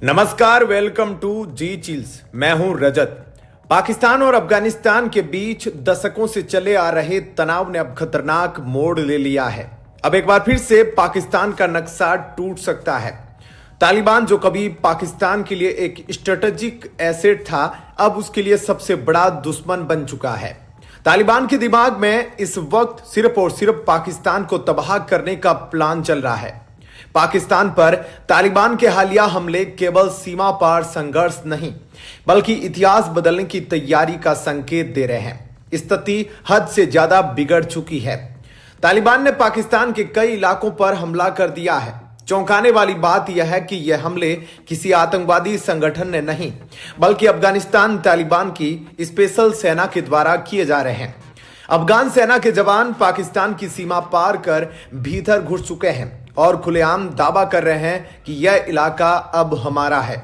नमस्कार, welcome to ji chills. मैं हूं रजत। पाकिस्तान और अफगानिस्तान के बीच दशकों से चले आ रहे तनाव ने अब खतरनाक मोड़ ले लिया है। अब एक बार फिर से पाकिस्तान का नक्शा टूट सकता है। तालिबान, जो कभी पाकिस्तान के लिए एक स्ट्रेटेजिक एसेट था, अब उसके लिए सबसे बड़ा दुश्मन बन चुका है। तालिबान के दिमाग में इस वक्त सिर्फ और सिर्फ पाकिस्तान को तबाह करने का प्लान चल रहा है। पाकिस्तान पर तालिबान के हालिया हमले केवल सीमा पार संघर्ष नहीं, बल्कि इतिहास बदलने की तैयारी का संकेत दे रहे हैं। स्थिति हद से ज्यादा बिगड़ चुकी है। तालिबान ने पाकिस्तान के कई इलाकों पर हमला कर दिया है। चौंकाने वाली बात यह है कि यह हमले किसी आतंकवादी संगठन ने नहीं, बल्कि अफगानिस्तान तालिबान की स्पेशल सेना के द्वारा किए जा रहे हैं। अफगान सेना के जवान पाकिस्तान की सीमा पार कर भीतर घुस चुके हैं और खुलेआम दावा कर रहे हैं कि यह इलाका अब हमारा है।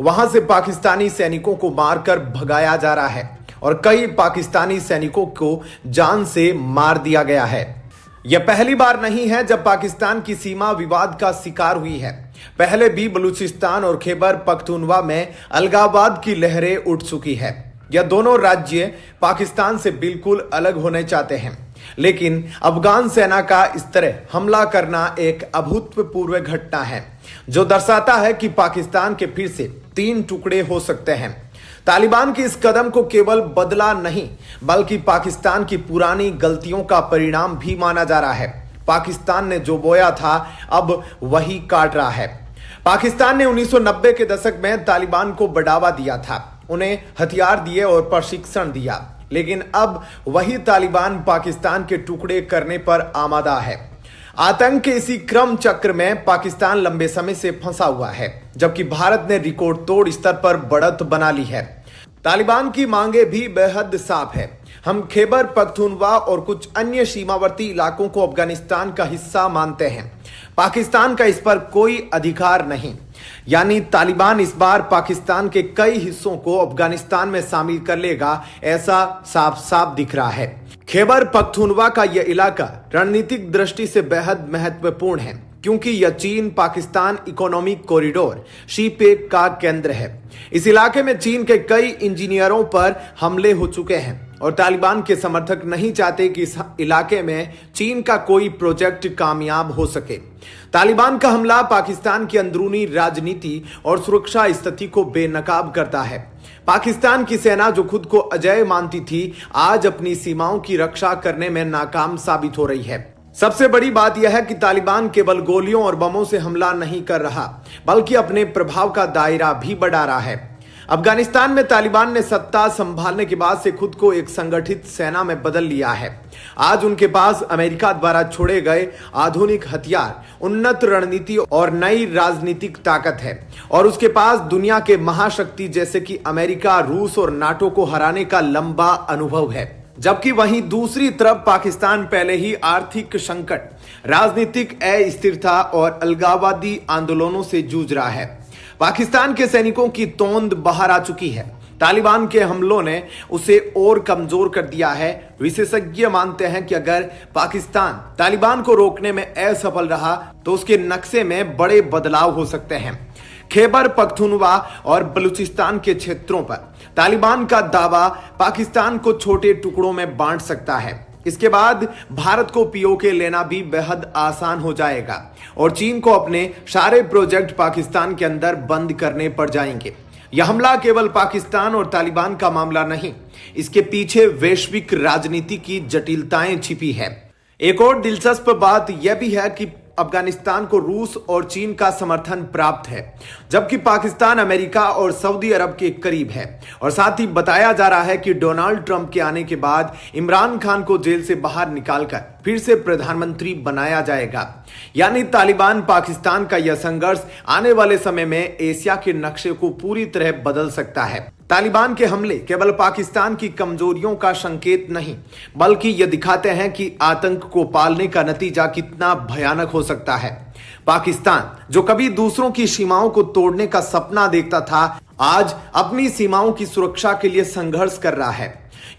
वहां से पाकिस्तानी सैनिकों को मारकर भगाया जा रहा है और कई पाकिस्तानी सैनिकों को जान से मार दिया गया है। यह पहली बार नहीं है जब पाकिस्तान की सीमा विवाद का शिकार हुई है। पहले भी बलूचिस्तान और खैबर पख्तूनवा में अलगाववाद की लहरें उठ चुकी है। यह दोनों राज्य पाकिस्तान से बिल्कुल अलग होने चाहते हैं, लेकिन अफगान सेना का इस तरह हमला करना एक अभूतपूर्व घटना है, जो दर्शाता है कि पाकिस्तान के फिर से 3 टुकड़े हो सकते हैं। तालिबान के इस कदम को केवल बदला नहीं, बल्कि पाकिस्तान की पुरानी गलतियों का परिणाम भी माना जा रहा है। पाकिस्तान ने जो बोया था, अब वही काट रहा है। पाकिस्तान ने 1990 के दशक में तालिबान को बढ़ावा दिया था, उन्हें हथियार दिए और प्रशिक्षण दिया, लेकिन अब वही तालिबान पाकिस्तान के टुकड़े करने पर आमादा है। आतंक के इसी क्रम चक्र में पाकिस्तान लंबे समय से फंसा हुआ है, जबकि भारत ने रिकॉर्ड तोड़ स्तर पर बढ़त बना ली है। तालिबान की मांगे भी बेहद साफ है। हम खैबर पख्तूनवा और कुछ अन्य सीमावर्ती इलाकों को अफगानिस्तान का हिस्सा मानते हैं। पाकिस्तान का इस पर कोई अधिकार नहीं। यानी तालिबान इस बार पाकिस्तान के कई हिस्सों को अफगानिस्तान में शामिल कर लेगा, ऐसा साफ साफ दिख रहा है। खैबर पख्तूनवा का यह इलाका रणनीतिक दृष्टि से बेहद महत्वपूर्ण है, क्योंकि यह चीन पाकिस्तान इकोनॉमिक कॉरिडोर शीपेक का केंद्र है। इस इलाके में चीन के कई इंजीनियरों पर हमले हो चुके हैं और तालिबान के समर्थक नहीं चाहते कि इस इलाके में चीन का कोई प्रोजेक्ट कामयाब हो सके। तालिबान का हमला पाकिस्तान की अंदरूनी राजनीति और सुरक्षा स्थिति को बेनकाब करता है। पाकिस्तान की सेना, जो खुद को अजेय मानती थी, आज अपनी सीमाओं की रक्षा करने में नाकाम साबित हो रही है। सबसे बड़ी बात यह है कि तालिबान केवल गोलियों और बमों से हमला नहीं कर रहा, बल्कि अपने प्रभाव का दायरा भी बढ़ा रहा है। अफगानिस्तान में तालिबान ने सत्ता संभालने के बाद से खुद को एक संगठित सेना में बदल लिया है। आज उनके पास अमेरिका द्वारा छोड़े गए आधुनिक हथियार, उन्नत रणनीति और नई राजनीतिक ताकत है, और उसके पास दुनिया के महाशक्ति जैसे कि अमेरिका, रूस और नाटो को हराने का लंबा अनुभव है। जबकि वहीं दूसरी तरफ पाकिस्तान पहले ही आर्थिक संकट, राजनीतिक अस्थिरता और अलगाववादी आंदोलनों से जूझ रहा है। पाकिस्तान के सैनिकों की तोंद बाहर आ चुकी है। तालिबान के हमलों ने उसे और कमजोर कर दिया है। विशेषज्ञ मानते हैं कि अगर पाकिस्तान तालिबान को रोकने में असफल रहा, तो उसके नक्शे में बड़े बदलाव हो सकते हैं। खैबर पख्तूनवा और बलूचिस्तान के क्षेत्रों पर तालिबान का दावा पाकिस्तान को छोटे टुकड़ों में बांट सकता है। इसके बाद भारत को पीओके लेना भी बेहद आसान हो जाएगा और चीन को अपने सारे प्रोजेक्ट पाकिस्तान के अंदर बंद करने पड़ जाएंगे। यह हमला केवल पाकिस्तान और तालिबान का मामला नहीं, इसके पीछे वैश्विक राजनीति की जटिलताएं छिपी है। एक और दिलचस्प बात यह भी है कि अफगानिस्तान को रूस और चीन का समर्थन प्राप्त है, जबकि पाकिस्तान अमेरिका और सऊदी अरब के करीब है। और साथ ही बताया जा रहा है कि डोनाल्ड ट्रंप के आने के बाद इमरान खान को जेल से बाहर निकालकर फिर से प्रधानमंत्री बनाया जाएगा। यानी तालिबान पाकिस्तान का यह संघर्ष आने वाले समय में एशिया के नक्शे को पूरी तरह बदल सकता है। तालिबान के हमले केवल पाकिस्तान की कमजोरियों का संकेत नहीं, बल्कि ये दिखाते हैं कि आतंक को पालने का नतीजा कितना भयानक हो सकता है। पाकिस्तान, जो कभी दूसरों की सीमाओं को तोड़ने का सपना देखता था, आज अपनी सीमाओं की सुरक्षा के लिए संघर्ष कर रहा है।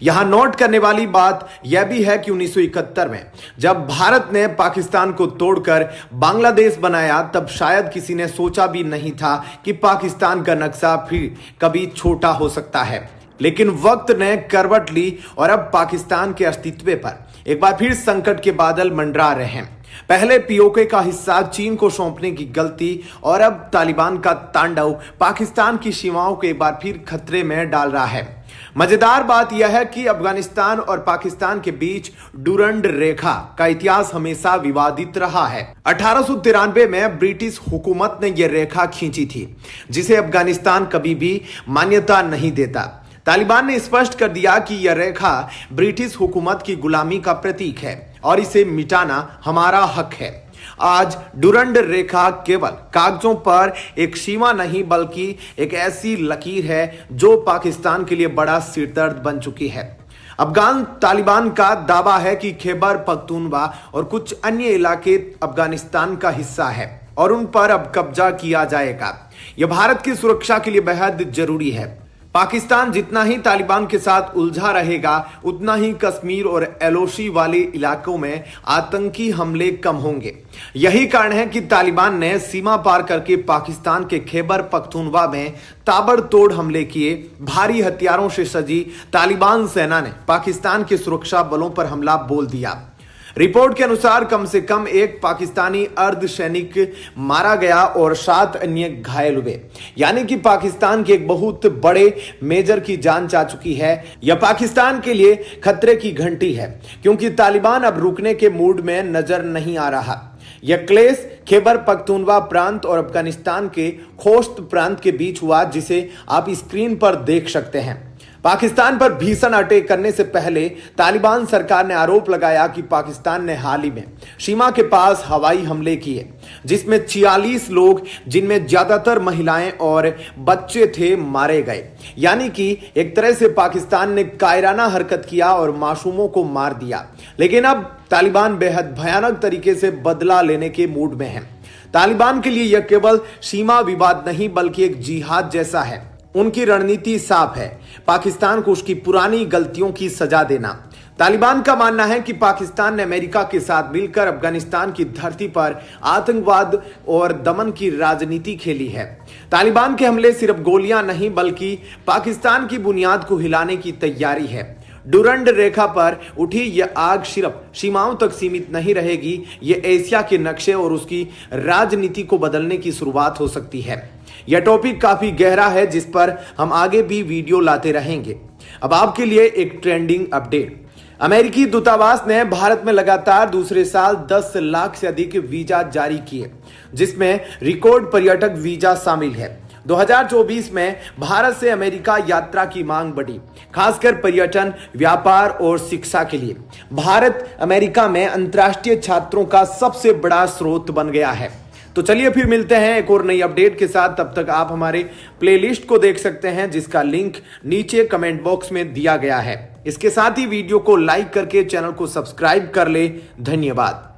यहां नोट करने वाली बात यह भी है कि 1971 में जब भारत ने पाकिस्तान को तोड़कर बांग्लादेश बनाया, तब शायद किसी ने सोचा भी नहीं था कि पाकिस्तान का नक्शा फिर कभी छोटा हो सकता है। लेकिन वक्त ने करवट ली और अब पाकिस्तान के अस्तित्व पर एक बार फिर संकट के बादल मंडरा रहे हैं। पहले पीओके का हिस्सा चीन को सौंपने की गलती और अब तालिबान का तांडव पाकिस्तान की सीमाओं को एक बार फिर खतरे में डाल रहा है। मजेदार बात यह है कि अफगानिस्तान और पाकिस्तान के बीच डुरंड रेखा का इतिहास हमेशा विवादित रहा है। 1893 में ब्रिटिश हुकूमत ने यह रेखा खींची थी, जिसे अफगानिस्तान कभी भी मान्यता नहीं देता। तालिबान ने स्पष्ट कर दिया कि यह रेखा ब्रिटिश हुकूमत की गुलामी का प्रतीक है और इसे मिटाना हमारा हक है। आज डुरंड रेखा केवल कागजों पर एक सीमा नहीं, बल्कि एक ऐसी लकीर है जो पाकिस्तान के लिए बड़ा सिरदर्द बन चुकी है। अफगान तालिबान का दावा है कि खैबर पख्तूनख्वा और कुछ अन्य इलाके अफगानिस्तान का हिस्सा है और उन पर अब कब्जा किया जाएगा। यह भारत की सुरक्षा के लिए बेहद जरूरी है। पाकिस्तान जितना ही तालिबान के साथ उलझा रहेगा, उतना ही कश्मीर और एलओसी वाले इलाकों में आतंकी हमले कम होंगे। यही कारण है कि तालिबान ने सीमा पार करके पाकिस्तान के खैबर पख्तूनख्वा में ताबड़तोड़ हमले किए। भारी हथियारों से सजी तालिबान सेना ने पाकिस्तान के सुरक्षा बलों पर हमला बोल दिया। रिपोर्ट के अनुसार कम से कम एक पाकिस्तानी अर्धसैनिक मारा गया और 7 अन्य घायल हुए, यानी कि पाकिस्तान के एक बहुत बड़े मेजर की जान जा चुकी है। यह पाकिस्तान के लिए खतरे की घंटी है, क्योंकि तालिबान अब रुकने के मूड में नजर नहीं आ रहा। यह क्लेश खैबर पख्तूनख्वा प्रांत और अफगानिस्तान के खोस्त प्रांत के बीच हुआ, जिसे आप स्क्रीन पर देख सकते हैं। पाकिस्तान पर भीषण अटैक करने से पहले तालिबान सरकार ने आरोप लगाया कि पाकिस्तान ने हाल ही में सीमा के पास हवाई हमले किए, जिसमें 46 लोग, जिनमें ज्यादातर महिलाएं और बच्चे थे, मारे गए। यानी कि एक तरह से पाकिस्तान ने कायराना हरकत किया और मासूमों को मार दिया। लेकिन अब तालिबान बेहद भयानक तरीके से बदला लेने के मूड में है। तालिबान के लिए यह केवल सीमा विवाद नहीं, बल्कि एक जिहाद जैसा है। उनकी रणनीति साफ है, पाकिस्तान को उसकी पुरानी गलतियों की सजा देना। तालिबान का मानना है कि पाकिस्तान ने अमेरिका के साथ मिलकर अफगानिस्तान की धरती पर आतंकवाद और दमन की राजनीति खेली है। तालिबान के हमले सिर्फ गोलियां नहीं, बल्कि पाकिस्तान की बुनियाद को हिलाने की तैयारी है। डुरंड रेखा पर उठी यह आग सिर्फ सीमाओं तक सीमित नहीं रहेगी, यह एशिया के नक्शे और उसकी राजनीति को बदलने की शुरुआत हो सकती है। यह टॉपिक काफी गहरा है, जिस पर हम आगे भी वीडियो लाते रहेंगे। अब आपके लिए एक ट्रेंडिंग अपडेट। अमेरिकी दूतावास ने भारत में लगातार दूसरे साल 10 लाख से अधिक वीजा जारी किए, जिसमें रिकॉर्ड पर्यटक वीजा शामिल है। 2024 में भारत से अमेरिका यात्रा की मांग बढ़ी, खासकर पर्यटन, व्यापार और शिक्षा के लिए। भारत अमेरिका में अंतर्राष्ट्रीय छात्रों का सबसे बड़ा स्रोत बन गया है। तो चलिए फिर मिलते हैं एक और नई अपडेट के साथ। तब तक आप हमारे प्लेलिस्ट को देख सकते हैं, जिसका लिंक नीचे कमेंट बॉक्स में दिया गया है। इसके साथ ही वीडियो को लाइक करके चैनल को सब्सक्राइब कर ले। धन्यवाद।